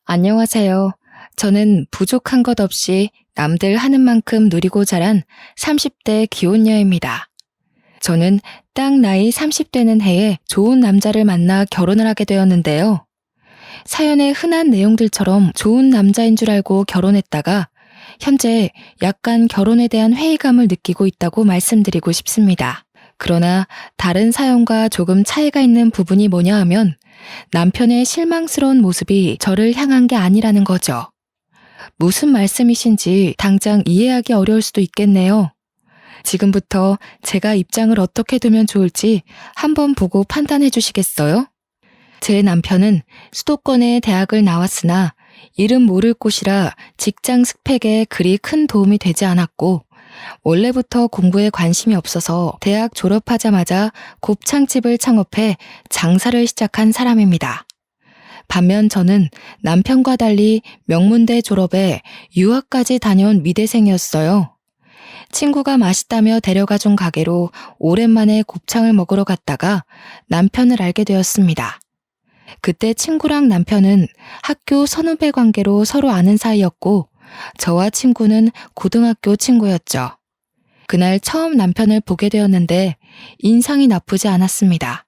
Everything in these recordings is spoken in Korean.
안녕하세요. 저는 부족한 것 없이 남들 하는 만큼 누리고 자란 30대 기혼녀입니다. 저는 딱 나이 30되는 해에 좋은 남자를 만나 결혼을 하게 되었는데요. 사연의 흔한 내용들처럼 좋은 남자인 줄 알고 결혼했다가 현재 약간 결혼에 대한 회의감을 느끼고 있다고 말씀드리고 싶습니다. 그러나 다른 사연과 조금 차이가 있는 부분이 뭐냐 하면 남편의 실망스러운 모습이 저를 향한 게 아니라는 거죠. 무슨 말씀이신지 당장 이해하기 어려울 수도 있겠네요. 지금부터 제가 입장을 어떻게 두면 좋을지 한번 보고 판단해 주시겠어요? 제 남편은 수도권의 대학을 나왔으나 이름 모를 곳이라 직장 스펙에 그리 큰 도움이 되지 않았고 원래부터 공부에 관심이 없어서 대학 졸업하자마자 곱창집을 창업해 장사를 시작한 사람입니다. 반면 저는 남편과 달리 명문대 졸업에 유학까지 다녀온 미대생이었어요. 친구가 맛있다며 데려가준 가게로 오랜만에 곱창을 먹으러 갔다가 남편을 알게 되었습니다. 그때 친구랑 남편은 학교 선후배 관계로 서로 아는 사이였고 저와 친구는 고등학교 친구였죠. 그날 처음 남편을 보게 되었는데 인상이 나쁘지 않았습니다.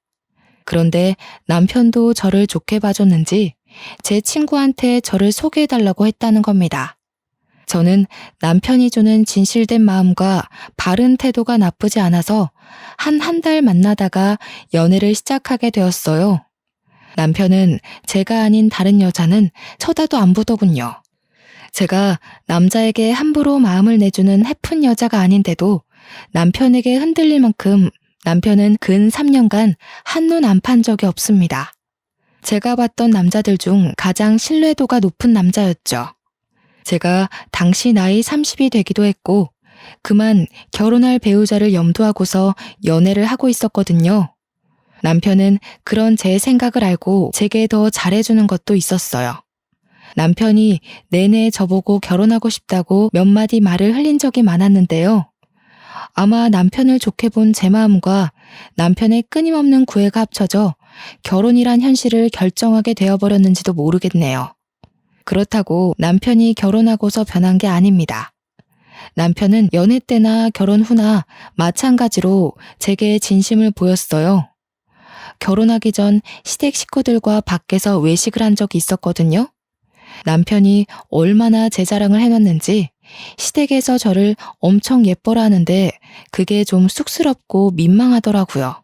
그런데 남편도 저를 좋게 봐줬는지 제 친구한테 저를 소개해달라고 했다는 겁니다. 저는 남편이 주는 진실된 마음과 바른 태도가 나쁘지 않아서 한 달 만나다가 연애를 시작하게 되었어요. 남편은 제가 아닌 다른 여자는 쳐다도 안 보더군요. 제가 남자에게 함부로 마음을 내주는 해픈 여자가 아닌데도 남편에게 흔들릴 만큼 남편은 근 3년간 한눈 안 판 적이 없습니다. 제가 봤던 남자들 중 가장 신뢰도가 높은 남자였죠. 제가 당시 나이 30이 되기도 했고 그만 결혼할 배우자를 염두하고서 연애를 하고 있었거든요. 남편은 그런 제 생각을 알고 제게 더 잘해주는 것도 있었어요. 남편이 내내 저보고 결혼하고 싶다고 몇 마디 말을 흘린 적이 많았는데요. 아마 남편을 좋게 본 제 마음과 남편의 끊임없는 구애가 합쳐져 결혼이란 현실을 결정하게 되어버렸는지도 모르겠네요. 그렇다고 남편이 결혼하고서 변한 게 아닙니다. 남편은 연애 때나 결혼 후나 마찬가지로 제게 진심을 보였어요. 결혼하기 전 시댁 식구들과 밖에서 외식을 한 적이 있었거든요. 남편이 얼마나 제 자랑을 해놨는지 시댁에서 저를 엄청 예뻐라 하는데 그게 좀 쑥스럽고 민망하더라고요.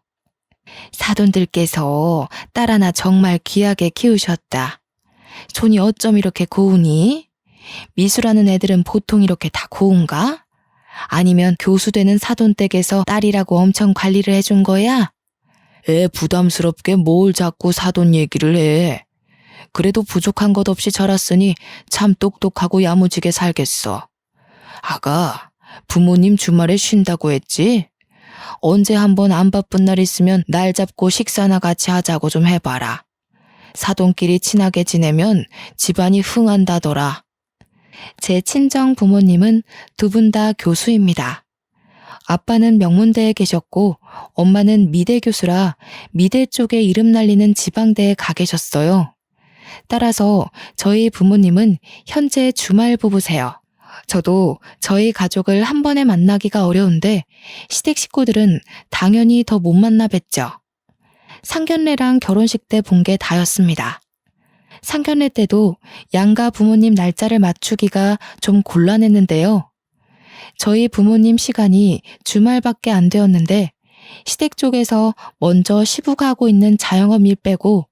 사돈들께서 딸 하나 정말 귀하게 키우셨다. 손이 어쩜 이렇게 고우니? 미술하는 애들은 보통 이렇게 다 고운가? 아니면 교수 되는 사돈 댁에서 딸이라고 엄청 관리를 해준 거야? 애 부담스럽게 뭘 자꾸 사돈 얘기를 해. 그래도 부족한 것 없이 자랐으니 참 똑똑하고 야무지게 살겠어. 아가, 부모님 주말에 쉰다고 했지? 언제 한번 안 바쁜 날 있으면 날 잡고 식사나 같이 하자고 좀 해봐라. 사돈끼리 친하게 지내면 집안이 흥한다더라. 제 친정 부모님은 두 분 다 교수입니다. 아빠는 명문대에 계셨고 엄마는 미대 교수라 미대 쪽에 이름 날리는 지방대에 가 계셨어요. 따라서 저희 부모님은 현재 주말 부부세요. 저도 저희 가족을 한 번에 만나기가 어려운데 시댁 식구들은 당연히 더 못 만나 뵀죠. 상견례랑 결혼식 때 본 게 다였습니다. 상견례 때도 양가 부모님 날짜를 맞추기가 좀 곤란했는데요. 저희 부모님 시간이 주말밖에 안 되었는데 시댁 쪽에서 먼저 시부가 하고 있는 자영업 일 빼고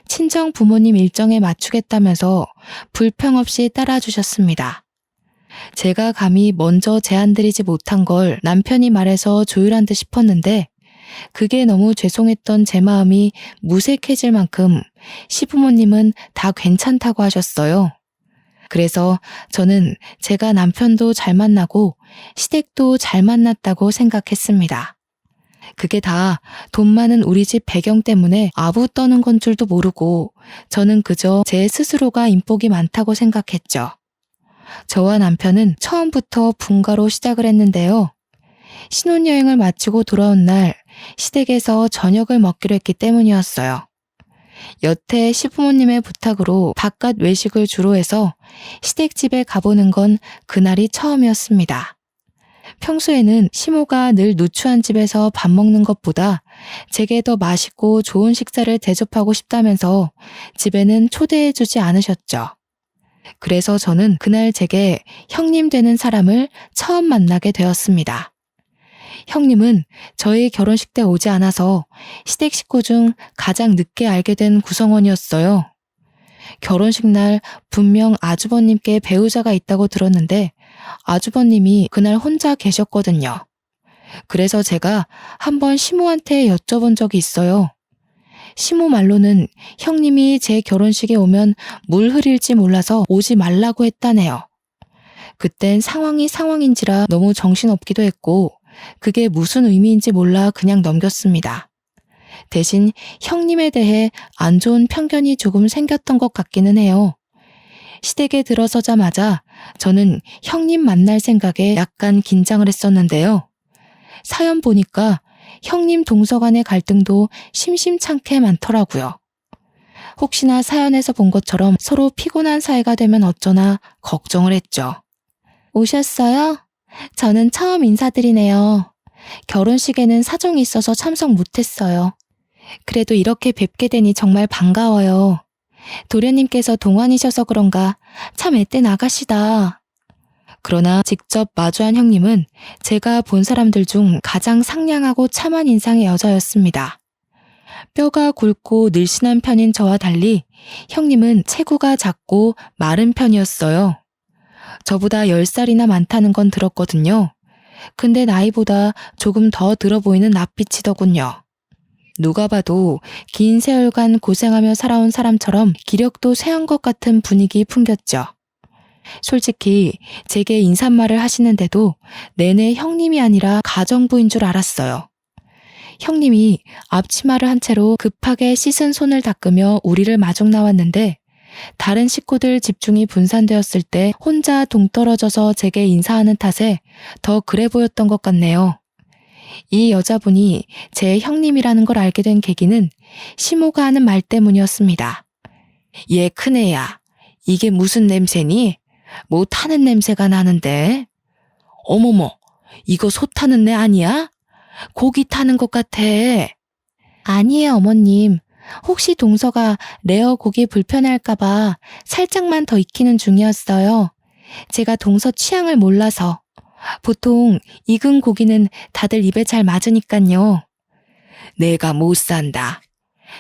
친정 부모님 일정에 맞추겠다면서 불평 없이 따라주셨습니다. 제가 감히 먼저 제안드리지 못한 걸 남편이 말해서 조율한 듯 싶었는데 그게 너무 죄송했던 제 마음이 무색해질 만큼 시부모님은 다 괜찮다고 하셨어요. 그래서 저는 제가 남편도 잘 만나고 시댁도 잘 만났다고 생각했습니다. 그게 다 돈 많은 우리 집 배경 때문에 아부 떠는 건 줄도 모르고 저는 그저 제 스스로가 인복이 많다고 생각했죠. 저와 남편은 처음부터 분가로 시작을 했는데요. 신혼여행을 마치고 돌아온 날 시댁에서 저녁을 먹기로 했기 때문이었어요. 여태 시부모님의 부탁으로 바깥 외식을 주로 해서 시댁집에 가보는 건 그날이 처음이었습니다. 평소에는 시모가 늘 누추한 집에서 밥 먹는 것보다 제게 더 맛있고 좋은 식사를 대접하고 싶다면서 집에는 초대해주지 않으셨죠. 그래서 저는 그날 제게 형님 되는 사람을 처음 만나게 되었습니다. 형님은 저희 결혼식 때 오지 않아서 시댁 식구 중 가장 늦게 알게 된 구성원이었어요. 결혼식 날 분명 아주버님께 배우자가 있다고 들었는데 아주버님이 그날 혼자 계셨거든요. 그래서 제가 한번 시모한테 여쭤본 적이 있어요. 시모 말로는 형님이 제 결혼식에 오면 물 흐릴지 몰라서 오지 말라고 했다네요. 그땐 상황이 상황인지라 너무 정신없기도 했고 그게 무슨 의미인지 몰라 그냥 넘겼습니다. 대신 형님에 대해 안 좋은 편견이 조금 생겼던 것 같기는 해요. 시댁에 들어서자마자 저는 형님 만날 생각에 약간 긴장을 했었는데요. 사연 보니까 형님 동서 간의 갈등도 심심찮게 많더라고요. 혹시나 사연에서 본 것처럼 서로 피곤한 사이가 되면 어쩌나 걱정을 했죠. 오셨어요? 저는 처음 인사드리네요. 결혼식에는 사정이 있어서 참석 못했어요. 그래도 이렇게 뵙게 되니 정말 반가워요. 도련님께서 동안이셔서 그런가 참 앳된 아가씨다. 그러나 직접 마주한 형님은 제가 본 사람들 중 가장 상냥하고 참한 인상의 여자였습니다. 뼈가 굵고 늘씬한 편인 저와 달리 형님은 체구가 작고 마른 편이었어요. 저보다 10살이나 많다는 건 들었거든요. 근데 나이보다 조금 더 들어 보이는 낯빛이더군요. 누가 봐도 긴 세월간 고생하며 살아온 사람처럼 기력도 쇠한 것 같은 분위기 풍겼죠. 솔직히 제게 인사말을 하시는데도 내내 형님이 아니라 가정부인 줄 알았어요. 형님이 앞치마를 한 채로 급하게 씻은 손을 닦으며 우리를 마중 나왔는데 다른 식구들 집중이 분산되었을 때 혼자 동떨어져서 제게 인사하는 탓에 더 그래 보였던 것 같네요. 이 여자분이 제 형님이라는 걸 알게 된 계기는 시모가 하는 말 때문이었습니다. 얘 큰애야, 이게 무슨 냄새니? 뭐 타는 냄새가 나는데? 어머머, 이거 소 타는 애 아니야? 고기 타는 것 같아. 아니에요, 어머님. 혹시 동서가 레어 고기 불편할까봐 살짝만 더 익히는 중이었어요. 제가 동서 취향을 몰라서. 보통 익은 고기는 다들 입에 잘 맞으니깐요. 내가 못 산다.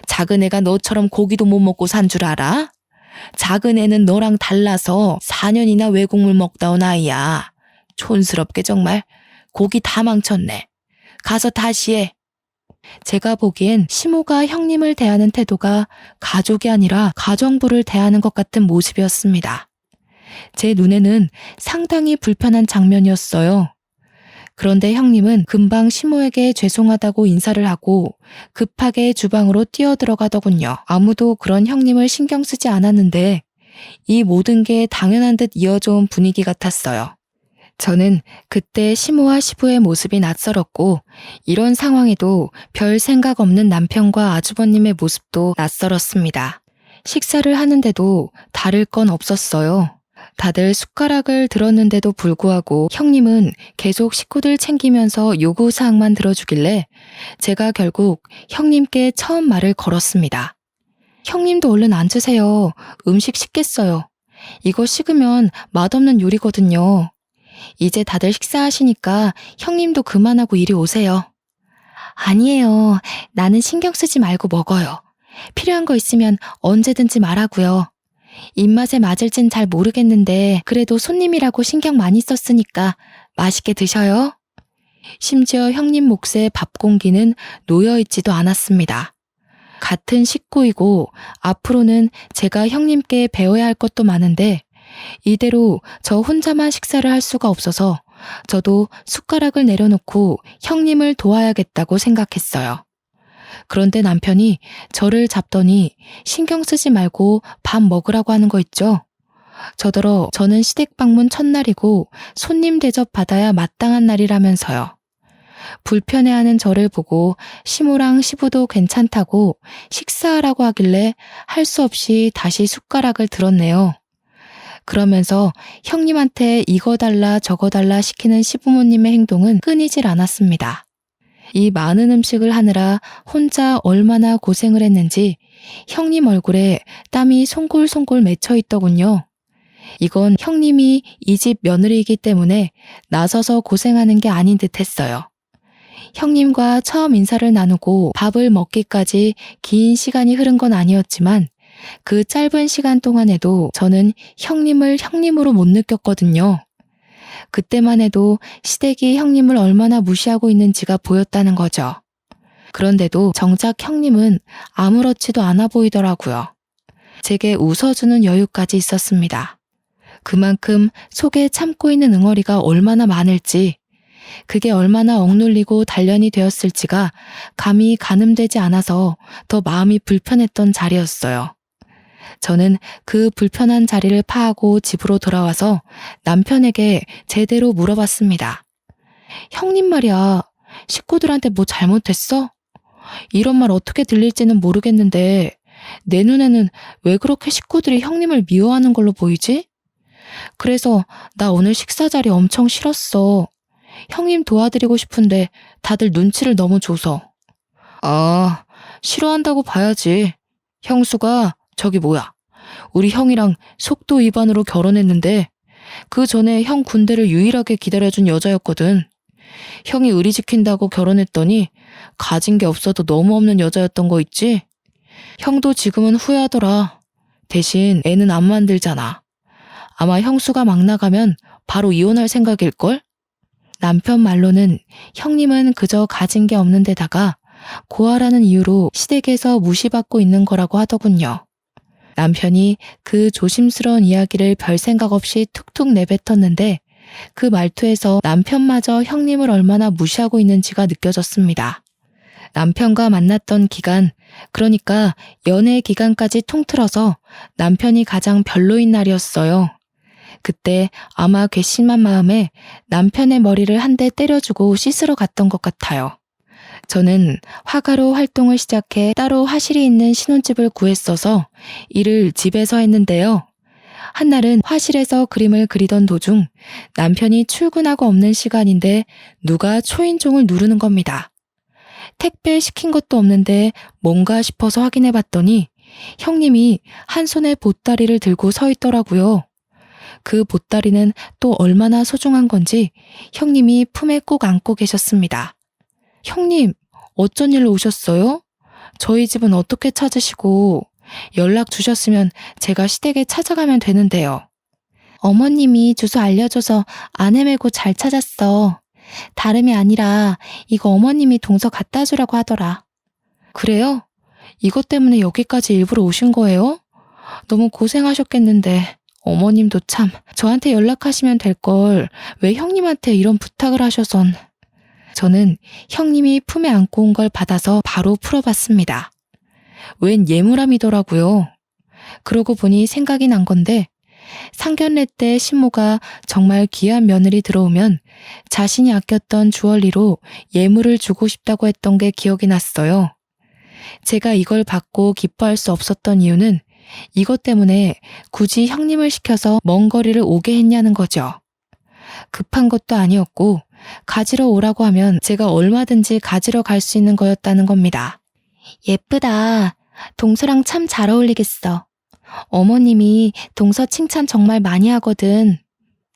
작은 애가 너처럼 고기도 못 먹고 산 줄 알아? 작은 애는 너랑 달라서 4년이나 외국물 먹다 온 아이야. 촌스럽게 정말. 고기 다 망쳤네. 가서 다시 해. 제가 보기엔 시모가 형님을 대하는 태도가 가족이 아니라 가정부를 대하는 것 같은 모습이었습니다. 제 눈에는 상당히 불편한 장면이었어요. 그런데 형님은 금방 시모에게 죄송하다고 인사를 하고 급하게 주방으로 뛰어들어가더군요. 아무도 그런 형님을 신경 쓰지 않았는데 이 모든 게 당연한 듯 이어져 온 분위기 같았어요. 저는 그때 시모와 시부의 모습이 낯설었고 이런 상황에도 별 생각 없는 남편과 아주버님의 모습도 낯설었습니다. 식사를 하는데도 다를 건 없었어요. 다들 숟가락을 들었는데도 불구하고 형님은 계속 식구들 챙기면서 요구사항만 들어주길래 제가 결국 형님께 처음 말을 걸었습니다. 형님도 얼른 앉으세요. 음식 식겠어요. 이거 식으면 맛없는 요리거든요. 이제 다들 식사하시니까 형님도 그만하고 이리 오세요. 아니에요. 나는 신경 쓰지 말고 먹어요. 필요한 거 있으면 언제든지 말하고요. 입맛에 맞을진 잘 모르겠는데 그래도 손님이라고 신경 많이 썼으니까 맛있게 드셔요. 심지어 형님 몫의 밥 공기는 놓여있지도 않았습니다. 같은 식구이고 앞으로는 제가 형님께 배워야 할 것도 많은데 이대로 저 혼자만 식사를 할 수가 없어서 저도 숟가락을 내려놓고 형님을 도와야겠다고 생각했어요. 그런데 남편이 저를 잡더니 신경 쓰지 말고 밥 먹으라고 하는 거 있죠. 저더러 저는 시댁 방문 첫날이고 손님 대접 받아야 마땅한 날이라면서요. 불편해하는 저를 보고 시모랑 시부도 괜찮다고 식사하라고 하길래 할 수 없이 다시 숟가락을 들었네요. 그러면서 형님한테 이거 달라 저거 달라 시키는 시부모님의 행동은 끊이질 않았습니다. 이 많은 음식을 하느라 혼자 얼마나 고생을 했는지 형님 얼굴에 땀이 송골송골 맺혀 있더군요. 이건 형님이 이 집 며느리이기 때문에 나서서 고생하는 게 아닌 듯 했어요. 형님과 처음 인사를 나누고 밥을 먹기까지 긴 시간이 흐른 건 아니었지만 그 짧은 시간 동안에도 저는 형님을 형님으로 못 느꼈거든요. 그때만 해도 시댁이 형님을 얼마나 무시하고 있는지가 보였다는 거죠. 그런데도 정작 형님은 아무렇지도 않아 보이더라고요. 제게 웃어주는 여유까지 있었습니다. 그만큼 속에 참고 있는 응어리가 얼마나 많을지, 그게 얼마나 억눌리고 단련이 되었을지가 감히 가늠되지 않아서 더 마음이 불편했던 자리였어요. 저는 그 불편한 자리를 파하고 집으로 돌아와서 남편에게 제대로 물어봤습니다. 형님 말이야, 식구들한테 뭐 잘못했어? 이런 말 어떻게 들릴지는 모르겠는데 내 눈에는 왜 그렇게 식구들이 형님을 미워하는 걸로 보이지? 그래서 나 오늘 식사 자리 엄청 싫었어. 형님 도와드리고 싶은데 다들 눈치를 너무 줘서. 아, 싫어한다고 봐야지. 형수가 저기 뭐야, 우리 형이랑 속도 위반으로 결혼했는데 그 전에 형 군대를 유일하게 기다려준 여자였거든. 형이 의리 지킨다고 결혼했더니 가진 게 없어도 너무 없는 여자였던 거 있지? 형도 지금은 후회하더라. 대신 애는 안 만들잖아. 아마 형수가 막 나가면 바로 이혼할 생각일걸? 남편 말로는 형님은 그저 가진 게 없는 데다가 고아라는 이유로 시댁에서 무시받고 있는 거라고 하더군요. 남편이 그 조심스러운 이야기를 별 생각 없이 툭툭 내뱉었는데 그 말투에서 남편마저 형님을 얼마나 무시하고 있는지가 느껴졌습니다. 남편과 만났던 기간, 그러니까 연애 기간까지 통틀어서 남편이 가장 별로인 날이었어요. 그때 아마 괘씸한 마음에 남편의 머리를 한 대 때려주고 씻으러 갔던 것 같아요. 저는 화가로 활동을 시작해 따로 화실이 있는 신혼집을 구했어서 일을 집에서 했는데요. 한날은 화실에서 그림을 그리던 도중 남편이 출근하고 없는 시간인데 누가 초인종을 누르는 겁니다. 택배 시킨 것도 없는데 뭔가 싶어서 확인해 봤더니 형님이 한 손에 보따리를 들고 서 있더라고요. 그 보따리는 또 얼마나 소중한 건지 형님이 품에 꼭 안고 계셨습니다. 형님, 어쩐 일로 오셨어요? 저희 집은 어떻게 찾으시고 연락 주셨으면 제가 시댁에 찾아가면 되는데요. 어머님이 주소 알려줘서 안 헤매고 잘 찾았어. 다름이 아니라 이거 어머님이 동서 갖다 주라고 하더라. 그래요? 이것 때문에 여기까지 일부러 오신 거예요? 너무 고생하셨겠는데 어머님도 참 저한테 연락하시면 될 걸 왜 형님한테 이런 부탁을 하셔선. 저는 형님이 품에 안고 온 걸 받아서 바로 풀어봤습니다. 웬 예물함이더라고요. 그러고 보니 생각이 난 건데 상견례 때 신모가 정말 귀한 며느리 들어오면 자신이 아꼈던 주얼리로 예물을 주고 싶다고 했던 게 기억이 났어요. 제가 이걸 받고 기뻐할 수 없었던 이유는 이것 때문에 굳이 형님을 시켜서 먼 거리를 오게 했냐는 거죠. 급한 것도 아니었고 가지러 오라고 하면 제가 얼마든지 가지러 갈 수 있는 거였다는 겁니다. 예쁘다. 동서랑 참 잘 어울리겠어. 어머님이 동서 칭찬 정말 많이 하거든.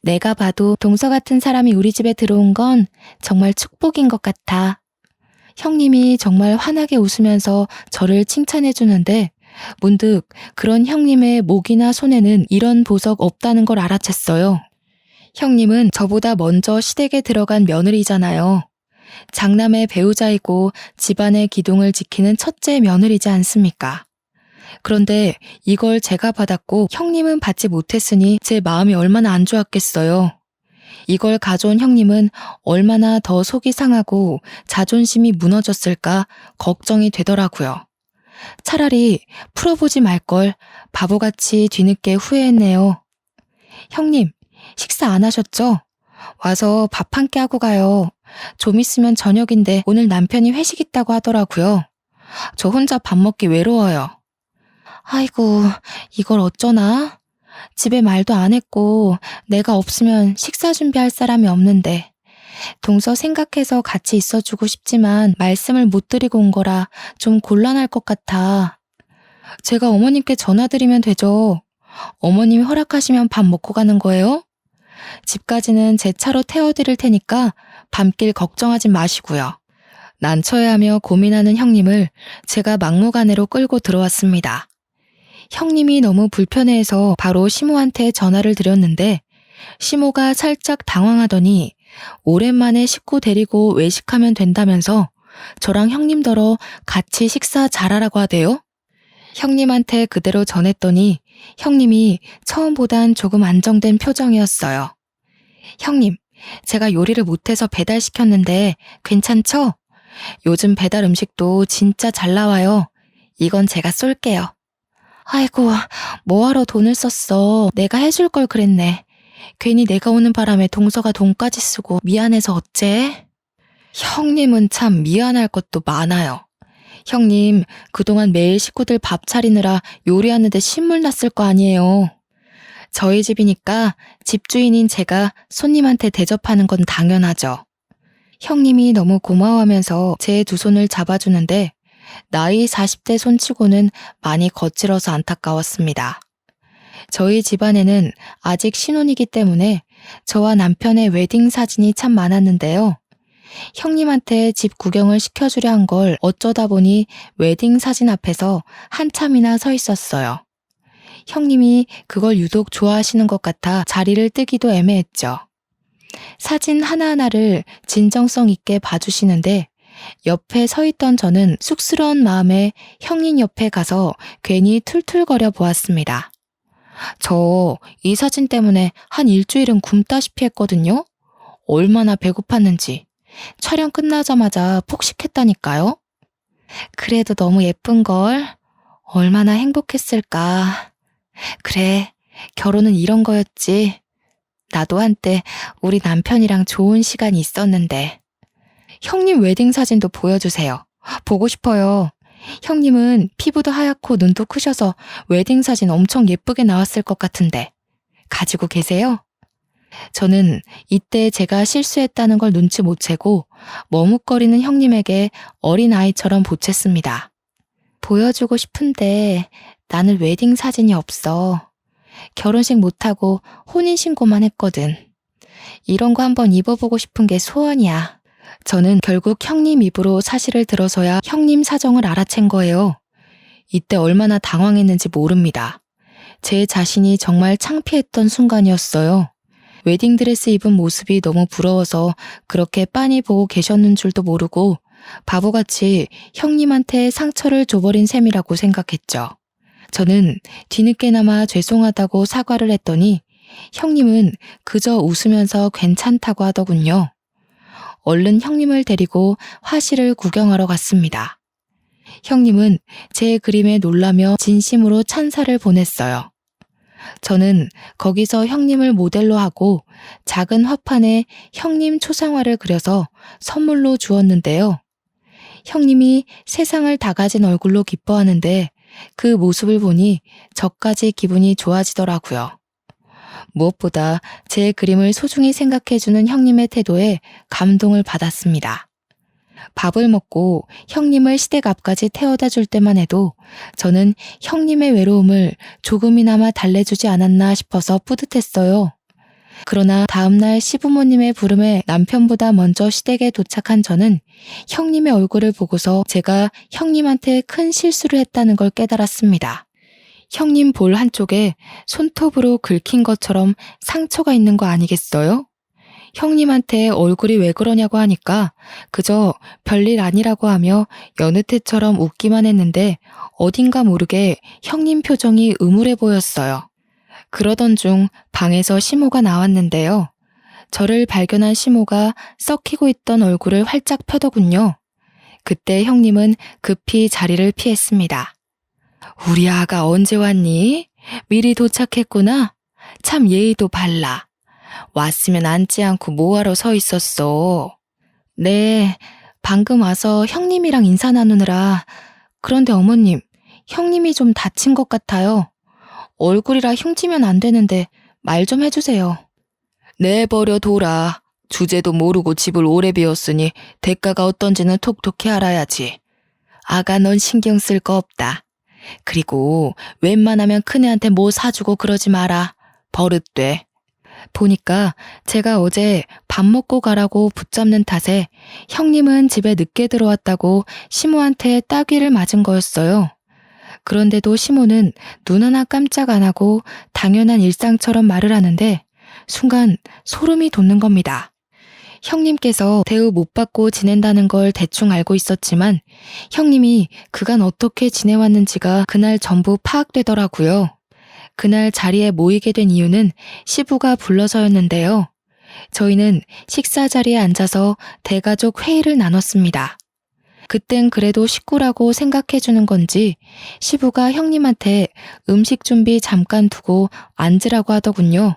내가 봐도 동서 같은 사람이 우리 집에 들어온 건 정말 축복인 것 같아. 형님이 정말 환하게 웃으면서 저를 칭찬해 주는데 문득 그런 형님의 목이나 손에는 이런 보석 없다는 걸 알아챘어요. 형님은 저보다 먼저 시댁에 들어간 며느리잖아요. 장남의 배우자이고 집안의 기둥을 지키는 첫째 며느리지 않습니까? 그런데 이걸 제가 받았고 형님은 받지 못했으니 제 마음이 얼마나 안 좋았겠어요. 이걸 가져온 형님은 얼마나 더 속이 상하고 자존심이 무너졌을까 걱정이 되더라고요. 차라리 풀어보지 말걸 바보같이 뒤늦게 후회했네요. 형님, 식사 안 하셨죠? 와서 밥 한 끼 하고 가요. 좀 있으면 저녁인데 오늘 남편이 회식 있다고 하더라고요. 저 혼자 밥 먹기 외로워요. 아이고, 이걸 어쩌나? 집에 말도 안 했고 내가 없으면 식사 준비할 사람이 없는데 동서 생각해서 같이 있어주고 싶지만 말씀을 못 드리고 온 거라 좀 곤란할 것 같아. 제가 어머님께 전화드리면 되죠. 어머님이 허락하시면 밥 먹고 가는 거예요? 집까지는 제 차로 태워드릴 테니까 밤길 걱정하지 마시고요. 난처해하며 고민하는 형님을 제가 막무가내로 끌고 들어왔습니다. 형님이 너무 불편해해서 바로 시모한테 전화를 드렸는데 시모가 살짝 당황하더니 오랜만에 식구 데리고 외식하면 된다면서 저랑 형님더러 같이 식사 잘하라고 하대요. 형님한테 그대로 전했더니 형님이 처음보단 조금 안정된 표정이었어요. 형님, 제가 요리를 못해서 배달시켰는데 괜찮죠? 요즘 배달 음식도 진짜 잘 나와요. 이건 제가 쏠게요. 아이고, 뭐하러 돈을 썼어. 내가 해줄 걸 그랬네. 괜히 내가 오는 바람에 동서가 돈까지 쓰고 미안해서 어째? 형님은 참 미안할 것도 많아요. 형님, 그동안 매일 식구들 밥 차리느라 요리하는데 신물 났을 거 아니에요. 저희 집이니까 집주인인 제가 손님한테 대접하는 건 당연하죠. 형님이 너무 고마워하면서 제 두 손을 잡아주는데 나이 40대 손치고는 많이 거칠어서 안타까웠습니다. 저희 집안에는 아직 신혼이기 때문에 저와 남편의 웨딩 사진이 참 많았는데요. 형님한테 집 구경을 시켜주려 한 걸 어쩌다 보니 웨딩 사진 앞에서 한참이나 서 있었어요. 형님이 그걸 유독 좋아하시는 것 같아 자리를 뜨기도 애매했죠. 사진 하나하나를 진정성 있게 봐주시는데 옆에 서 있던 저는 쑥스러운 마음에 형님 옆에 가서 괜히 툴툴거려 보았습니다. 저 이 사진 때문에 한 일주일은 굶다시피 했거든요. 얼마나 배고팠는지. 촬영 끝나자마자 폭식했다니까요. 그래도 너무 예쁜걸. 얼마나 행복했을까. 그래, 결혼은 이런 거였지. 나도 한때 우리 남편이랑 좋은 시간이 있었는데. 형님 웨딩 사진도 보여주세요. 보고 싶어요. 형님은 피부도 하얗고 눈도 크셔서 웨딩 사진 엄청 예쁘게 나왔을 것 같은데. 가지고 계세요? 저는 이때 제가 실수했다는 걸 눈치 못 채고 머뭇거리는 형님에게 어린아이처럼 보챘습니다. 보여주고 싶은데 나는 웨딩 사진이 없어. 결혼식 못하고 혼인신고만 했거든. 이런 거 한번 입어보고 싶은 게 소원이야. 저는 결국 형님 입으로 사실을 들어서야 형님 사정을 알아챈 거예요. 이때 얼마나 당황했는지 모릅니다. 제 자신이 정말 창피했던 순간이었어요. 웨딩드레스 입은 모습이 너무 부러워서 그렇게 빤히 보고 계셨는 줄도 모르고 바보같이 형님한테 상처를 줘버린 셈이라고 생각했죠. 저는 뒤늦게나마 죄송하다고 사과를 했더니 형님은 그저 웃으면서 괜찮다고 하더군요. 얼른 형님을 데리고 화실을 구경하러 갔습니다. 형님은 제 그림에 놀라며 진심으로 찬사를 보냈어요. 저는 거기서 형님을 모델로 하고 작은 화판에 형님 초상화를 그려서 선물로 주었는데요. 형님이 세상을 다 가진 얼굴로 기뻐하는데 그 모습을 보니 저까지 기분이 좋아지더라고요. 무엇보다 제 그림을 소중히 생각해주는 형님의 태도에 감동을 받았습니다. 밥을 먹고 형님을 시댁 앞까지 태워다 줄 때만 해도 저는 형님의 외로움을 조금이나마 달래주지 않았나 싶어서 뿌듯했어요. 그러나 다음날 시부모님의 부름에 남편보다 먼저 시댁에 도착한 저는 형님의 얼굴을 보고서 제가 형님한테 큰 실수를 했다는 걸 깨달았습니다. 형님 볼 한쪽에 손톱으로 긁힌 것처럼 상처가 있는 거 아니겠어요? 형님한테 얼굴이 왜 그러냐고 하니까 그저 별일 아니라고 하며 여느 때처럼 웃기만 했는데 어딘가 모르게 형님 표정이 음울해 보였어요. 그러던 중 방에서 시모가 나왔는데요. 저를 발견한 시모가 썩히고 있던 얼굴을 활짝 펴더군요. 그때 형님은 급히 자리를 피했습니다. 우리 아가 언제 왔니? 미리 도착했구나. 참 예의도 발라. 왔으면 앉지 않고 뭐하러 서 있었어. 네, 방금 와서 형님이랑 인사 나누느라. 그런데 어머님, 형님이 좀 다친 것 같아요. 얼굴이라 흉지면 안 되는데 말 좀 해주세요. 내버려 둬라. 주제도 모르고 집을 오래 비웠으니 대가가 어떤지는 톡톡히 알아야지. 아가 넌 신경 쓸 거 없다. 그리고 웬만하면 큰애한테 뭐 사주고 그러지 마라. 버릇돼. 보니까 제가 어제 밥 먹고 가라고 붙잡는 탓에 형님은 집에 늦게 들어왔다고 시모한테 따귀를 맞은 거였어요. 그런데도 시모는 눈 하나 깜짝 안 하고 당연한 일상처럼 말을 하는데 순간 소름이 돋는 겁니다. 형님께서 대우 못 받고 지낸다는 걸 대충 알고 있었지만 형님이 그간 어떻게 지내왔는지가 그날 전부 파악되더라고요. 그날 자리에 모이게 된 이유는 시부가 불러서였는데요. 저희는 식사 자리에 앉아서 대가족 회의를 나눴습니다. 그땐 그래도 식구라고 생각해주는 건지 시부가 형님한테 음식 준비 잠깐 두고 앉으라고 하더군요.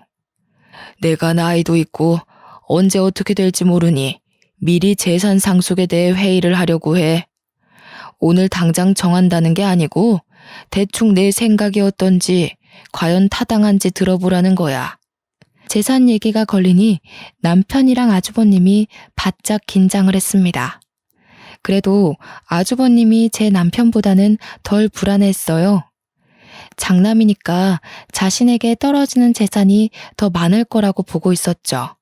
내가 나이도 있고 언제 어떻게 될지 모르니 미리 재산 상속에 대해 회의를 하려고 해. 오늘 당장 정한다는 게 아니고 대충 내 생각이 어떤지 과연 타당한지 들어보라는 거야. 재산 얘기가 걸리니 남편이랑 아주버님이 바짝 긴장을 했습니다. 그래도 아주버님이 제 남편보다는 덜 불안했어요. 장남이니까 자신에게 떨어지는 재산이 더 많을 거라고 보고 있었죠.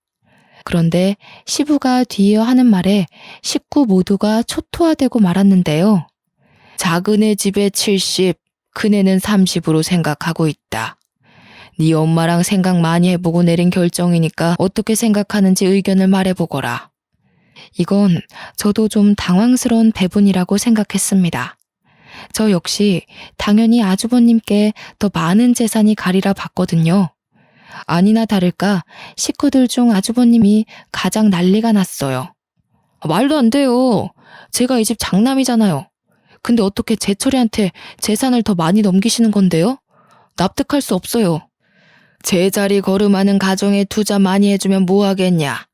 그런데 시부가 뒤이어 하는 말에 식구 모두가 초토화되고 말았는데요. 작은애 집에 70, 큰애는 30으로 생각하고 있다. 네 엄마랑 생각 많이 해보고 내린 결정이니까 어떻게 생각하는지 의견을 말해보거라. 이건 저도 좀 당황스러운 배분이라고 생각했습니다. 저 역시 당연히 아주버님께 더 많은 재산이 가리라 봤거든요. 아니나 다를까 식구들 중 아주버님이 가장 난리가 났어요. 말도 안 돼요. 제가 이 집 장남이잖아요. 근데 어떻게 제철이한테 재산을 더 많이 넘기시는 건데요? 납득할 수 없어요. 제자리 걸음하는 가정에 투자 많이 해주면 뭐 하겠냐.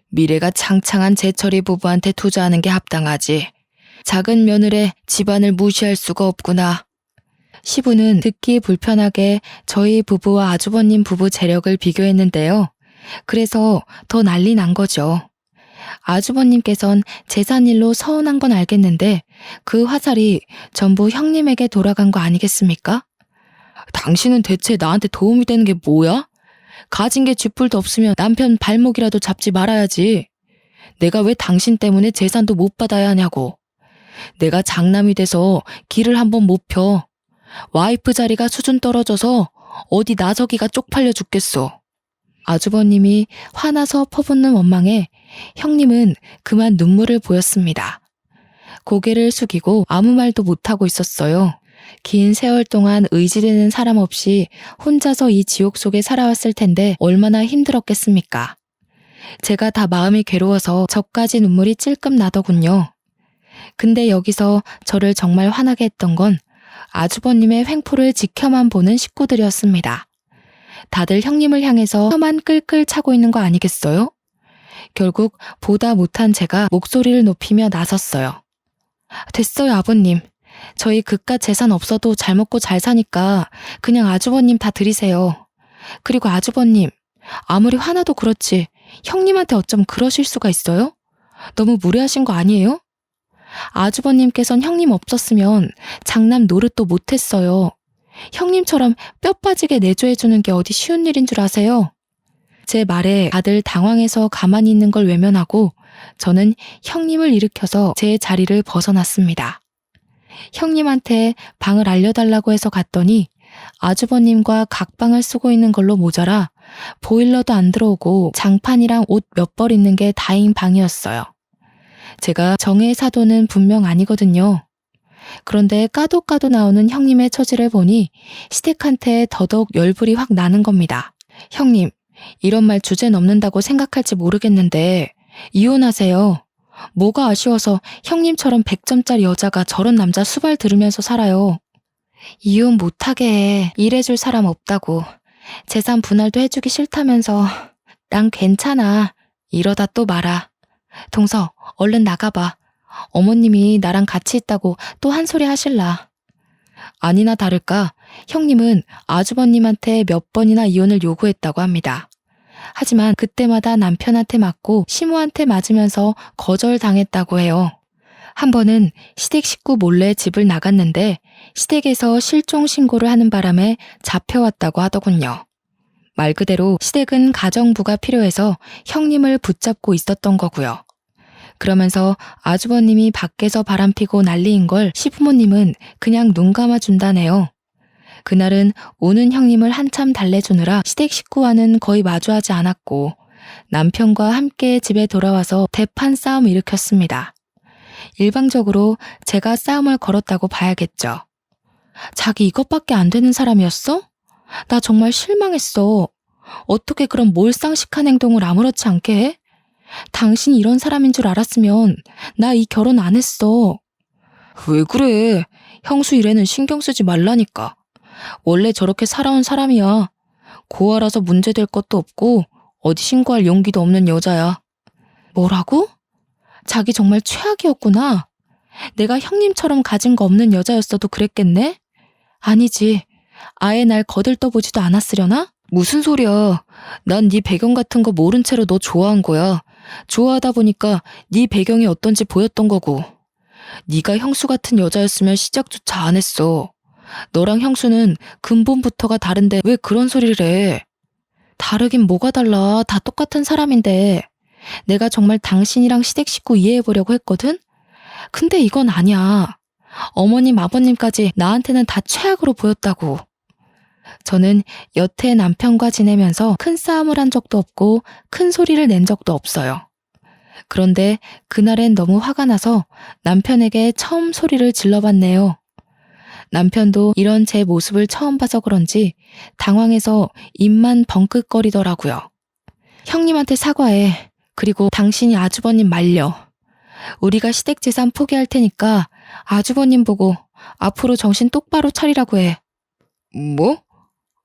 미래가 창창한 제철이 부부한테 투자하는 게 합당하지. 작은 며느리의 집안을 무시할 수가 없구나. 시부는 듣기 불편하게 저희 부부와 아주버님 부부 재력을 비교했는데요. 그래서 더 난리 난 거죠. 아주버님께선 재산일로 서운한 건 알겠는데 그 화살이 전부 형님에게 돌아간 거 아니겠습니까? 당신은 대체 나한테 도움이 되는 게 뭐야? 가진 게 쥐뿔도 없으면 남편 발목이라도 잡지 말아야지. 내가 왜 당신 때문에 재산도 못 받아야 하냐고. 내가 장남이 돼서 길을 한번 못 펴. 와이프 자리가 수준 떨어져서 어디 나서기가 쪽팔려 죽겠어. 아주버님이 화나서 퍼붓는 원망에 형님은 그만 눈물을 보였습니다. 고개를 숙이고 아무 말도 못하고 있었어요. 긴 세월 동안 의지되는 사람 없이 혼자서 이 지옥 속에 살아왔을 텐데 얼마나 힘들었겠습니까? 제가 다 마음이 괴로워서 저까지 눈물이 찔끔 나더군요. 근데 여기서 저를 정말 화나게 했던 건 아주버님의 횡포를 지켜만 보는 식구들이었습니다. 다들 형님을 향해서 혀만 끌끌 차고 있는 거 아니겠어요? 결국 보다 못한 제가 목소리를 높이며 나섰어요. 됐어요, 아버님. 저희 그깟 재산 없어도 잘 먹고 잘 사니까 그냥 아주버님 다 드리세요. 그리고 아주버님, 아무리 화나도 그렇지 형님한테 어쩜 그러실 수가 있어요? 너무 무례하신 거 아니에요? 아주버님께선 형님 없었으면 장남 노릇도 못했어요. 형님처럼 뼈 빠지게 내조해주는 게 어디 쉬운 일인 줄 아세요? 제 말에 다들 당황해서 가만히 있는 걸 외면하고 저는 형님을 일으켜서 제 자리를 벗어났습니다. 형님한테 방을 알려달라고 해서 갔더니 아주버님과 각방을 쓰고 있는 걸로 모자라 보일러도 안 들어오고 장판이랑 옷 몇 벌 있는 게 다인 방이었어요. 제가 정의 사도는 분명 아니거든요. 그런데 까도 나오는 형님의 처지를 보니 시댁한테 더더욱 열불이 확 나는 겁니다. 형님, 이런 말 주제 넘는다고 생각할지 모르겠는데 이혼하세요. 뭐가 아쉬워서 형님처럼 100점짜리 여자가 저런 남자 수발 들으면서 살아요. 이혼 못하게 해. 일해줄 사람 없다고. 재산 분할도 해주기 싫다면서. 난 괜찮아. 이러다 또 말아. 동서, 얼른 나가봐. 어머님이 나랑 같이 있다고 또 한 소리 하실라. 아니나 다를까 형님은 아주버님한테 몇 번이나 이혼을 요구했다고 합니다. 하지만 그때마다 남편한테 맞고 시모한테 맞으면서 거절당했다고 해요. 한 번은 시댁 식구 몰래 집을 나갔는데 시댁에서 실종 신고를 하는 바람에 잡혀왔다고 하더군요. 말 그대로 시댁은 가정부가 필요해서 형님을 붙잡고 있었던 거고요. 그러면서 아주버님이 밖에서 바람피고 난리인 걸 시부모님은 그냥 눈 감아준다네요. 그날은 오는 형님을 한참 달래주느라 시댁 식구와는 거의 마주하지 않았고 남편과 함께 집에 돌아와서 대판 싸움을 일으켰습니다. 일방적으로 제가 싸움을 걸었다고 봐야겠죠. 자기 이것밖에 안 되는 사람이었어? 나 정말 실망했어. 어떻게 그런 몰상식한 행동을 아무렇지 않게 해? 당신이 이런 사람인 줄 알았으면 나 이 결혼 안 했어. 왜 그래? 형수 일에는 신경 쓰지 말라니까. 원래 저렇게 살아온 사람이야. 고아라서 문제될 것도 없고 어디 신고할 용기도 없는 여자야. 뭐라고? 자기 정말 최악이었구나. 내가 형님처럼 가진 거 없는 여자였어도 그랬겠네? 아니지. 아예 날 거들떠보지도 않았으려나? 무슨 소리야. 난 네 배경 같은 거 모른 채로 너 좋아한 거야. 좋아하다 보니까 네 배경이 어떤지 보였던 거고. 네가 형수 같은 여자였으면 시작조차 안 했어. 너랑 형수는 근본부터가 다른데 왜 그런 소리를 해? 다르긴 뭐가 달라. 다 똑같은 사람인데. 내가 정말 당신이랑 시댁 식구 이해해보려고 했거든? 근데 이건 아니야. 어머님, 아버님까지 나한테는 다 최악으로 보였다고. 저는 여태 남편과 지내면서 큰 싸움을 한 적도 없고 큰 소리를 낸 적도 없어요. 그런데 그날엔 너무 화가 나서 남편에게 처음 소리를 질러봤네요. 남편도 이런 제 모습을 처음 봐서 그런지 당황해서 입만 벙긋거리더라고요. 형님한테 사과해. 그리고 당신이 아주버님 말려. 우리가 시댁 재산 포기할 테니까 아주버님 보고 앞으로 정신 똑바로 차리라고 해. 뭐?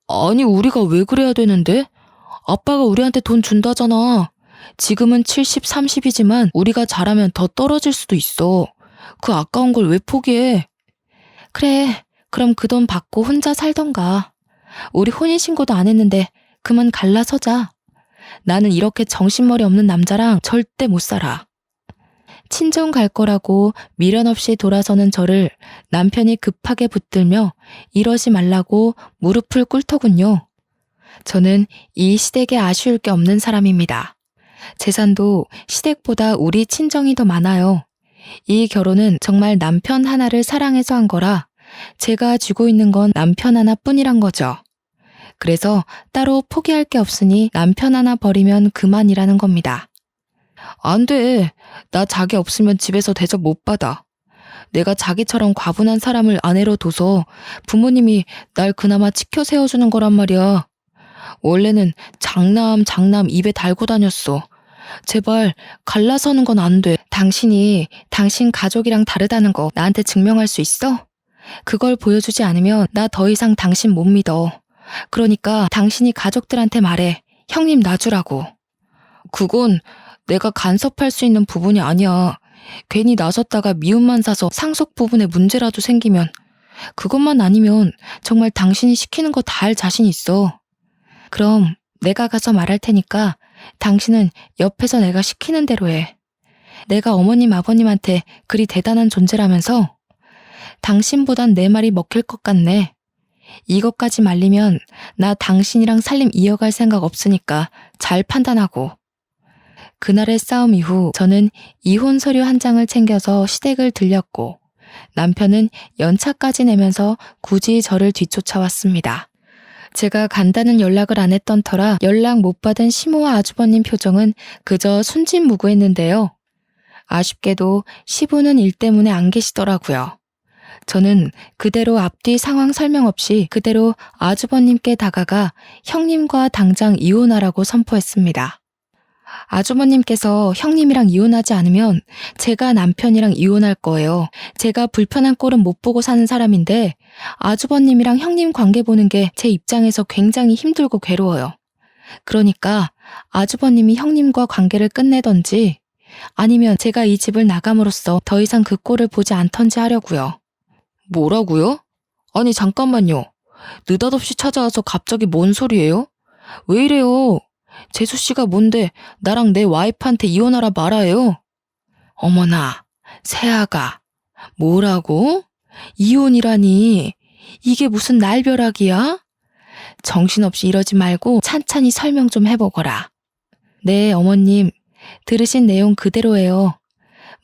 아니 우리가 왜 그래야 되는데? 아빠가 우리한테 돈 준다잖아. 지금은 70, 30이지만 우리가 잘하면 더 떨어질 수도 있어. 그 아까운 걸 왜 포기해? 그래, 그럼 그 돈 받고 혼자 살던가. 우리 혼인신고도 안 했는데 그만 갈라서자. 나는 이렇게 정신머리 없는 남자랑 절대 못 살아. 친정 갈 거라고 미련 없이 돌아서는 저를 남편이 급하게 붙들며 이러지 말라고 무릎을 꿇더군요. 저는 이 시댁에 아쉬울 게 없는 사람입니다. 재산도 시댁보다 우리 친정이 더 많아요. 이 결혼은 정말 남편 하나를 사랑해서 한 거라 제가 쥐고 있는 건 남편 하나뿐이란 거죠. 그래서 따로 포기할 게 없으니 남편 하나 버리면 그만이라는 겁니다. 안 돼. 나 자기 없으면 집에서 대접 못 받아. 내가 자기처럼 과분한 사람을 아내로 둬서 부모님이 날 그나마 지켜 세워주는 거란 말이야. 원래는 장남 입에 달고 다녔어. 제발 갈라서는 건 안 돼. 당신이 당신 가족이랑 다르다는 거 나한테 증명할 수 있어? 그걸 보여주지 않으면 나 더 이상 당신 못 믿어. 그러니까 당신이 가족들한테 말해. 형님 놔주라고. 그건 내가 간섭할 수 있는 부분이 아니야. 괜히 나섰다가 미움만 사서 상속 부분에 문제라도 생기면 그것만 아니면 정말 당신이 시키는 거 다 할 자신 있어. 그럼 내가 가서 말할 테니까 당신은 옆에서 내가 시키는 대로 해. 내가 어머님 아버님한테 그리 대단한 존재라면서 당신보단 내 말이 먹힐 것 같네. 이것까지 말리면 나 당신이랑 살림 이어갈 생각 없으니까 잘 판단하고. 그날의 싸움 이후 저는 이혼 서류 한 장을 챙겨서 시댁을 들렸고 남편은 연차까지 내면서 굳이 저를 뒤쫓아왔습니다. 제가 간다는 연락을 안 했던 터라 연락 못 받은 시모와 아주버님 표정은 그저 순진무구했는데요. 아쉽게도 시부는 일 때문에 안 계시더라고요. 저는 그대로 앞뒤 상황 설명 없이 그대로 아주버님께 다가가 형님과 당장 이혼하라고 선포했습니다. 아주버님께서 형님이랑 이혼하지 않으면 제가 남편이랑 이혼할 거예요. 제가 불편한 꼴은 못 보고 사는 사람인데 아주버님이랑 형님 관계 보는 게 제 입장에서 굉장히 힘들고 괴로워요. 그러니까 아주버님이 형님과 관계를 끝내던지 아니면 제가 이 집을 나감으로써 더 이상 그 꼴을 보지 않던지 하려고요. 뭐라고요? 아니 잠깐만요. 느닷없이 찾아와서 갑자기 뭔 소리예요? 왜 이래요? 재수 씨가 뭔데 나랑 내 와이프한테 이혼하라 말아요? 어머나, 새아가. 뭐라고? 이혼이라니. 이게 무슨 날벼락이야? 정신없이 이러지 말고 찬찬히 설명 좀 해보거라. 네, 어머님. 들으신 내용 그대로예요.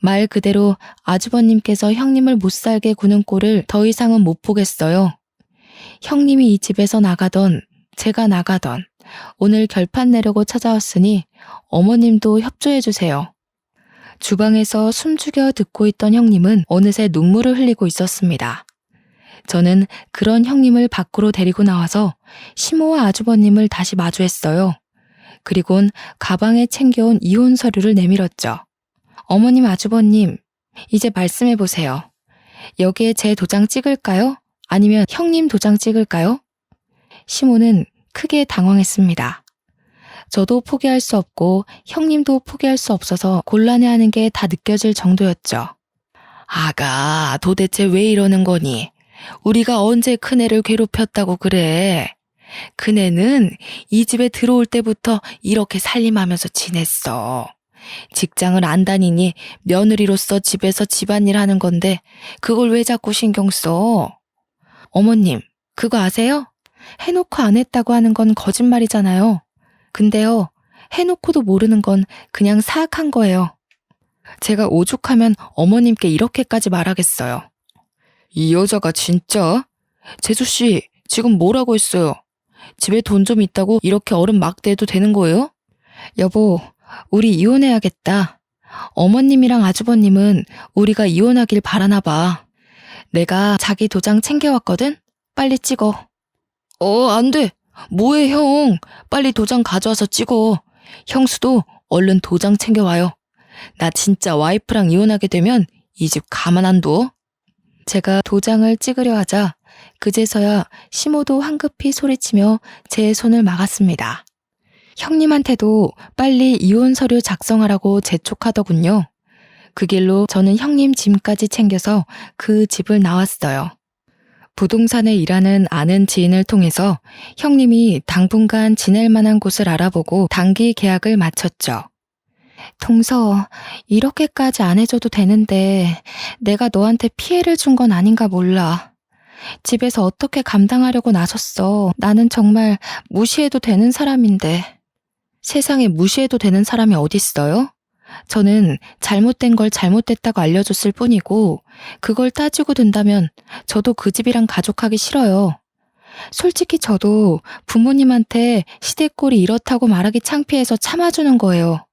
말 그대로 아주버님께서 형님을 못살게 구는 꼴을 더 이상은 못 보겠어요. 형님이 이 집에서 나가던 제가 나가던 오늘 결판 내려고 찾아왔으니 어머님도 협조해주세요. 주방에서 숨죽여 듣고 있던 형님은 어느새 눈물을 흘리고 있었습니다. 저는 그런 형님을 밖으로 데리고 나와서 시모와 아주버님을 다시 마주했어요. 그리곤 가방에 챙겨온 이혼 서류를 내밀었죠. 어머님, 아주버님, 이제 말씀해보세요. 여기에 제 도장 찍을까요? 아니면 형님 도장 찍을까요? 시모는 크게 당황했습니다. 저도 포기할 수 없고 형님도 포기할 수 없어서 곤란해하는 게 다 느껴질 정도였죠. 아가, 도대체 왜 이러는 거니? 우리가 언제 큰애를 괴롭혔다고 그래? 큰애는 이 집에 들어올 때부터 이렇게 살림하면서 지냈어. 직장을 안 다니니 며느리로서 집에서 집안일 하는 건데 그걸 왜 자꾸 신경 써? 어머님, 그거 아세요? 해놓고 안 했다고 하는 건 거짓말이잖아요. 근데요, 해놓고도 모르는 건 그냥 사악한 거예요. 제가 오죽하면 어머님께 이렇게까지 말하겠어요. 이 여자가 진짜? 재수씨, 지금 뭐라고 했어요? 집에 돈 좀 있다고 이렇게 어른 막대해도 되는 거예요? 여보, 우리 이혼해야겠다. 어머님이랑 아주버님은 우리가 이혼하길 바라나 봐. 내가 자기 도장 챙겨왔거든? 빨리 찍어. 안 돼. 뭐해, 형. 빨리 도장 가져와서 찍어. 형수도 얼른 도장 챙겨와요. 나 진짜 와이프랑 이혼하게 되면 이 집 가만 안 둬. 제가 도장을 찍으려 하자 그제서야 시모도 황급히 소리치며 제 손을 막았습니다. 형님한테도 빨리 이혼 서류 작성하라고 재촉하더군요. 그 길로 저는 형님 짐까지 챙겨서 그 집을 나왔어요. 부동산에 일하는 아는 지인을 통해서 형님이 당분간 지낼 만한 곳을 알아보고 단기 계약을 마쳤죠. 동서, 이렇게까지 안 해줘도 되는데 내가 너한테 피해를 준 건 아닌가 몰라. 집에서 어떻게 감당하려고 나섰어. 나는 정말 무시해도 되는 사람인데. 세상에 무시해도 되는 사람이 어딨어요? 저는 잘못된 걸 잘못됐다고 알려줬을 뿐이고 그걸 따지고 든다면 저도 그 집이랑 가족하기 싫어요. 솔직히 저도 부모님한테 시댁꼴이 이렇다고 말하기 창피해서 참아주는 거예요.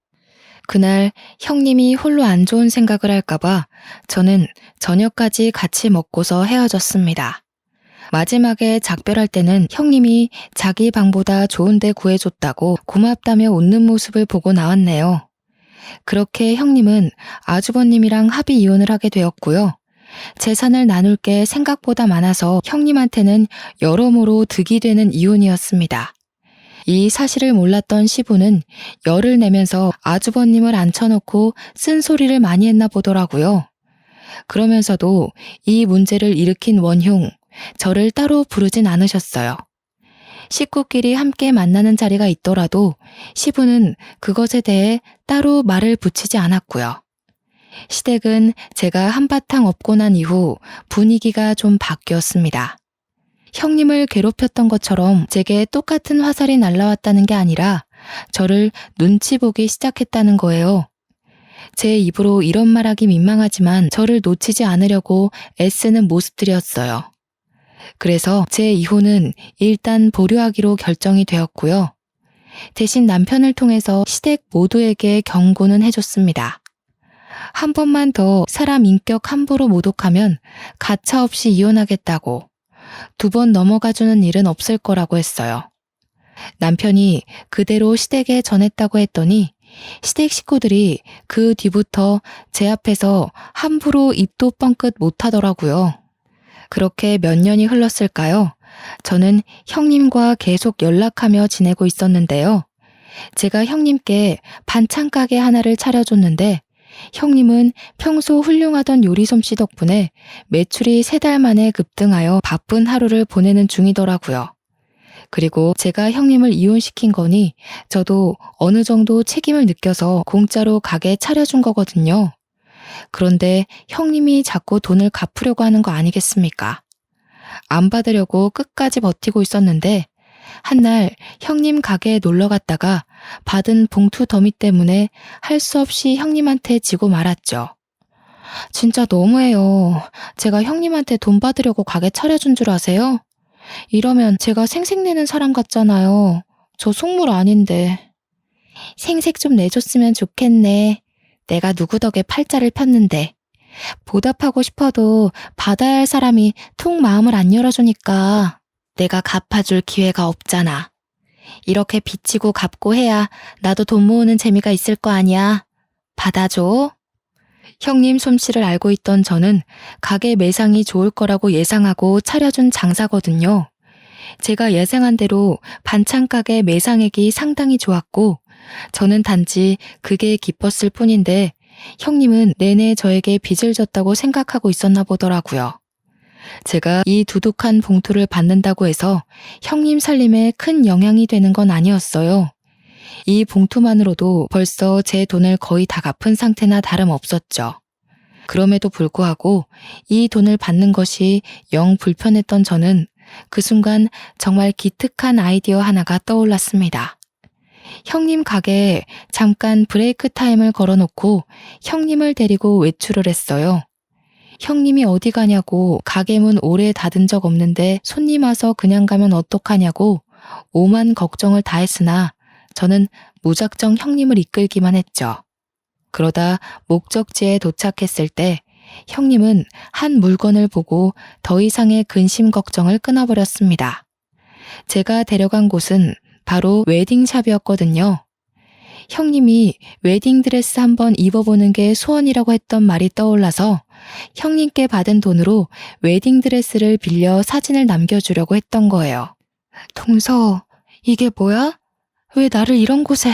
그날 형님이 홀로 안 좋은 생각을 할까봐 저는 저녁까지 같이 먹고서 헤어졌습니다. 마지막에 작별할 때는 형님이 자기 방보다 좋은 데 구해줬다고 고맙다며 웃는 모습을 보고 나왔네요. 그렇게 형님은 아주버님이랑 합의 이혼을 하게 되었고요. 재산을 나눌 게 생각보다 많아서 형님한테는 여러모로 득이 되는 이혼이었습니다. 이 사실을 몰랐던 시부는 열을 내면서 아주버님을 앉혀놓고 쓴소리를 많이 했나 보더라고요. 그러면서도 이 문제를 일으킨 원흉, 저를 따로 부르진 않으셨어요. 식구끼리 함께 만나는 자리가 있더라도 시부는 그것에 대해 따로 말을 붙이지 않았고요. 시댁은 제가 한바탕 업고 난 이후 분위기가 좀 바뀌었습니다. 형님을 괴롭혔던 것처럼 제게 똑같은 화살이 날라왔다는 게 아니라 저를 눈치 보기 시작했다는 거예요. 제 입으로 이런 말하기 민망하지만 저를 놓치지 않으려고 애쓰는 모습들이었어요. 그래서 제 이혼은 일단 보류하기로 결정이 되었고요. 대신 남편을 통해서 시댁 모두에게 경고는 해줬습니다. 한 번만 더 사람 인격 함부로 모독하면 가차없이 이혼하겠다고, 2번 넘어가주는 일은 없을 거라고 했어요. 남편이 그대로 시댁에 전했다고 했더니 시댁 식구들이 그 뒤부터 제 앞에서 함부로 입도 뻥끗 못하더라고요. 그렇게 몇 년이 흘렀을까요? 저는 형님과 계속 연락하며 지내고 있었는데요. 제가 형님께 반찬 가게 하나를 차려줬는데 형님은 평소 훌륭하던 요리 솜씨 덕분에 매출이 3달 만에 급등하여 바쁜 하루를 보내는 중이더라고요. 그리고 제가 형님을 이혼시킨 거니 저도 어느 정도 책임을 느껴서 공짜로 가게 차려준 거거든요. 그런데 형님이 자꾸 돈을 갚으려고 하는 거 아니겠습니까? 안 받으려고 끝까지 버티고 있었는데 한날 형님 가게에 놀러 갔다가 받은 봉투 더미 때문에 할 수 없이 형님한테 지고 말았죠. 진짜 너무해요. 제가 형님한테 돈 받으려고 가게 차려준 줄 아세요? 이러면 제가 생색내는 사람 같잖아요. 저 속물 아닌데. 생색 좀 내줬으면 좋겠네. 내가 누구 덕에 팔자를 폈는데. 보답하고 싶어도 받아야 할 사람이 통 마음을 안 열어주니까 내가 갚아줄 기회가 없잖아. 이렇게 빚지고 갚고 해야 나도 돈 모으는 재미가 있을 거 아니야. 받아줘. 형님 솜씨를 알고 있던 저는 가게 매상이 좋을 거라고 예상하고 차려준 장사거든요. 제가 예상한 대로 반찬 가게 매상액이 상당히 좋았고 저는 단지 그게 기뻤을 뿐인데 형님은 내내 저에게 빚을 졌다고 생각하고 있었나 보더라고요. 제가 이 두둑한 봉투를 받는다고 해서 형님 살림에 큰 영향이 되는 건 아니었어요. 이 봉투만으로도 벌써 제 돈을 거의 다 갚은 상태나 다름없었죠. 그럼에도 불구하고 이 돈을 받는 것이 영 불편했던 저는 그 순간 정말 기특한 아이디어 하나가 떠올랐습니다. 형님 가게에 잠깐 브레이크 타임을 걸어놓고 형님을 데리고 외출을 했어요. 형님이 어디 가냐고 가게 문 오래 닫은 적 없는데 손님 와서 그냥 가면 어떡하냐고 오만 걱정을 다 했으나 저는 무작정 형님을 이끌기만 했죠. 그러다 목적지에 도착했을 때 형님은 한 물건을 보고 더 이상의 근심 걱정을 끊어버렸습니다. 제가 데려간 곳은 바로 웨딩샵이었거든요. 형님이 웨딩드레스 한번 입어보는 게 소원이라고 했던 말이 떠올라서 형님께 받은 돈으로 웨딩드레스를 빌려 사진을 남겨주려고 했던 거예요. 동서, 이게 뭐야? 왜 나를 이런 곳에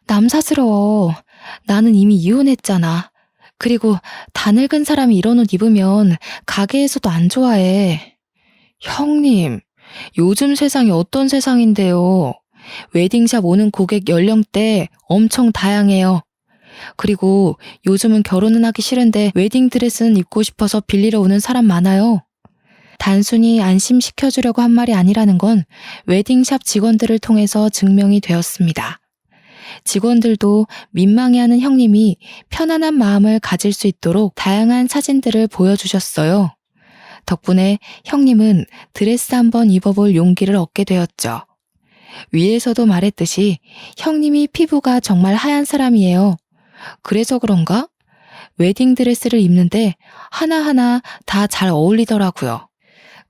남사스러워. 나는 이미 이혼했잖아. 그리고 다 늙은 사람이 이런 옷 입으면 가게에서도 안 좋아해. 형님, 요즘 세상이 어떤 세상인데요. 웨딩샵 오는 고객 연령대 엄청 다양해요. 그리고 요즘은 결혼은 하기 싫은데 웨딩드레스는 입고 싶어서 빌리러 오는 사람 많아요. 단순히 안심시켜주려고 한 말이 아니라는 건 웨딩샵 직원들을 통해서 증명이 되었습니다. 직원들도 민망해하는 형님이 편안한 마음을 가질 수 있도록 다양한 사진들을 보여주셨어요. 덕분에 형님은 드레스 한번 입어볼 용기를 얻게 되었죠. 위에서도 말했듯이 형님이 피부가 정말 하얀 사람이에요. 그래서 그런가? 웨딩드레스를 입는데 하나하나 다 잘 어울리더라고요.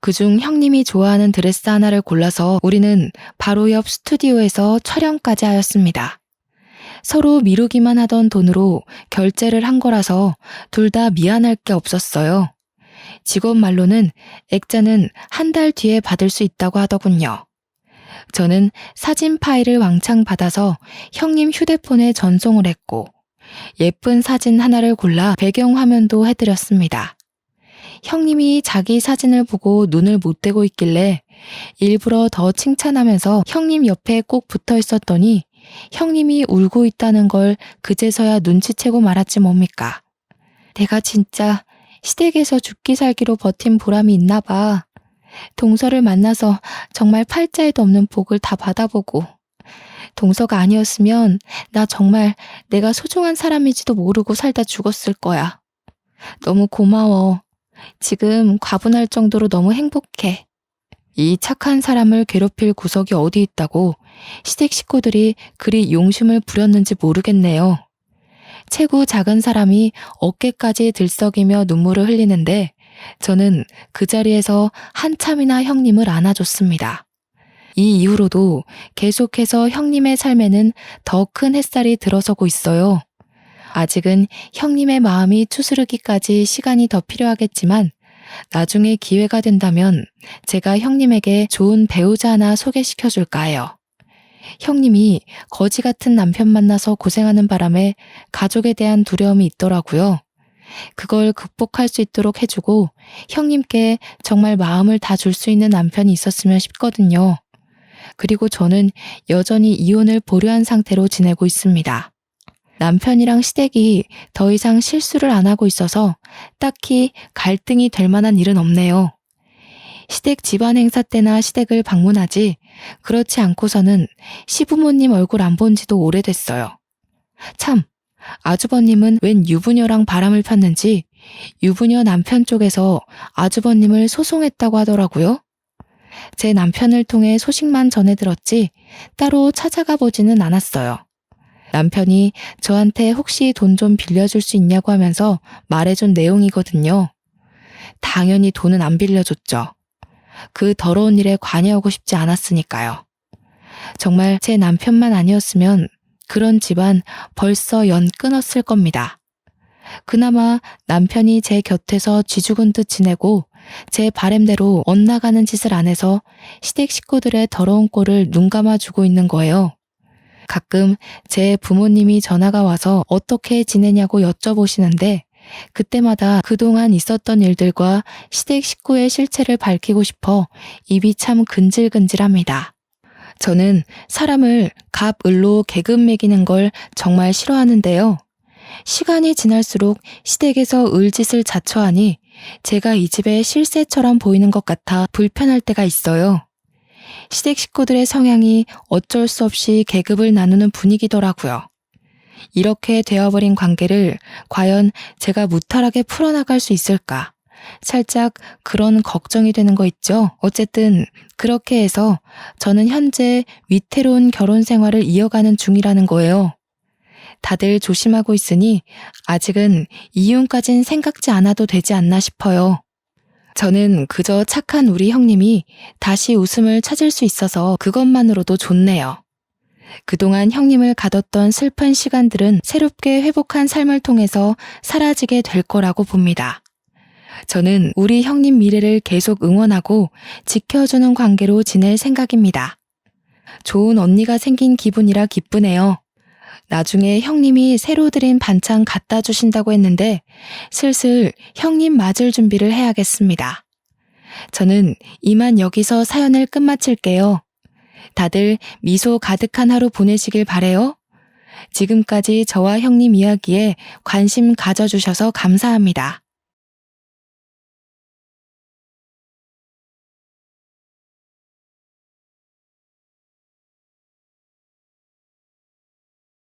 그중 형님이 좋아하는 드레스 하나를 골라서 우리는 바로 옆 스튜디오에서 촬영까지 하였습니다. 서로 미루기만 하던 돈으로 결제를 한 거라서 둘 다 미안할 게 없었어요. 직원 말로는 액자는 한 달 뒤에 받을 수 있다고 하더군요. 저는 사진 파일을 왕창 받아서 형님 휴대폰에 전송을 했고 예쁜 사진 하나를 골라 배경화면도 해드렸습니다. 형님이 자기 사진을 보고 눈을 못 떼고 있길래 일부러 더 칭찬하면서 형님 옆에 꼭 붙어 있었더니 형님이 울고 있다는 걸 그제서야 눈치채고 말았지 뭡니까. 내가 진짜 시댁에서 죽기 살기로 버틴 보람이 있나 봐. 동서를 만나서 정말 팔자에도 없는 복을 다 받아보고 동서가 아니었으면 나 정말 내가 소중한 사람인지도 모르고 살다 죽었을 거야. 너무 고마워. 지금 과분할 정도로 너무 행복해. 이 착한 사람을 괴롭힐 구석이 어디 있다고 시댁 식구들이 그리 용심을 부렸는지 모르겠네요. 체구 작은 사람이 어깨까지 들썩이며 눈물을 흘리는데 저는 그 자리에서 한참이나 형님을 안아줬습니다. 이 이후로도 계속해서 형님의 삶에는 더 큰 햇살이 들어서고 있어요. 아직은 형님의 마음이 추스르기까지 시간이 더 필요하겠지만 나중에 기회가 된다면 제가 형님에게 좋은 배우자 하나 소개시켜 줄까 해요. 형님이 거지 같은 남편 만나서 고생하는 바람에 가족에 대한 두려움이 있더라고요. 그걸 극복할 수 있도록 해주고 형님께 정말 마음을 다 줄 수 있는 남편이 있었으면 싶거든요. 그리고 저는 여전히 이혼을 보류한 상태로 지내고 있습니다. 남편이랑 시댁이 더 이상 실수를 안 하고 있어서 딱히 갈등이 될 만한 일은 없네요. 시댁 집안 행사 때나 시댁을 방문하지 그렇지 않고서는 시부모님 얼굴 안 본 지도 오래됐어요. 참, 아주버님은 웬 유부녀랑 바람을 폈는지 유부녀 남편 쪽에서 아주버님을 소송했다고 하더라고요. 제 남편을 통해 소식만 전해 들었지 따로 찾아가 보지는 않았어요. 남편이 저한테 혹시 돈 좀 빌려줄 수 있냐고 하면서 말해준 내용이거든요. 당연히 돈은 안 빌려줬죠. 그 더러운 일에 관여하고 싶지 않았으니까요. 정말 제 남편만 아니었으면 그런 집안 벌써 연 끊었을 겁니다. 그나마 남편이 제 곁에서 쥐죽은 듯 지내고 제 바램대로 엇나가는 짓을 안 해서 시댁 식구들의 더러운 꼴을 눈감아주고 있는 거예요. 가끔 제 부모님이 전화가 와서 어떻게 지내냐고 여쭤보시는데 그때마다 그동안 있었던 일들과 시댁 식구의 실체를 밝히고 싶어 입이 참 근질근질합니다. 저는 사람을 갑, 을로 계급 매기는 걸 정말 싫어하는데요. 시간이 지날수록 시댁에서 을짓을 자처하니 제가 이 집의 실세처럼 보이는 것 같아 불편할 때가 있어요. 시댁 식구들의 성향이 어쩔 수 없이 계급을 나누는 분위기더라고요. 이렇게 되어버린 관계를 과연 제가 무탈하게 풀어나갈 수 있을까? 살짝 그런 걱정이 되는 거 있죠? 어쨌든 그렇게 해서 저는 현재 위태로운 결혼 생활을 이어가는 중이라는 거예요. 다들 조심하고 있으니 아직은 이혼까진 생각지 않아도 되지 않나 싶어요. 저는 그저 착한 우리 형님이 다시 웃음을 찾을 수 있어서 그것만으로도 좋네요. 그동안 형님을 가뒀던 슬픈 시간들은 새롭게 회복한 삶을 통해서 사라지게 될 거라고 봅니다. 저는 우리 형님 미래를 계속 응원하고 지켜주는 관계로 지낼 생각입니다. 좋은 언니가 생긴 기분이라 기쁘네요. 나중에 형님이 새로 드린 반찬 갖다 주신다고 했는데 슬슬 형님 맞을 준비를 해야겠습니다. 저는 이만 여기서 사연을 끝마칠게요. 다들 미소 가득한 하루 보내시길 바래요. 지금까지 저와 형님 이야기에 관심 가져주셔서 감사합니다.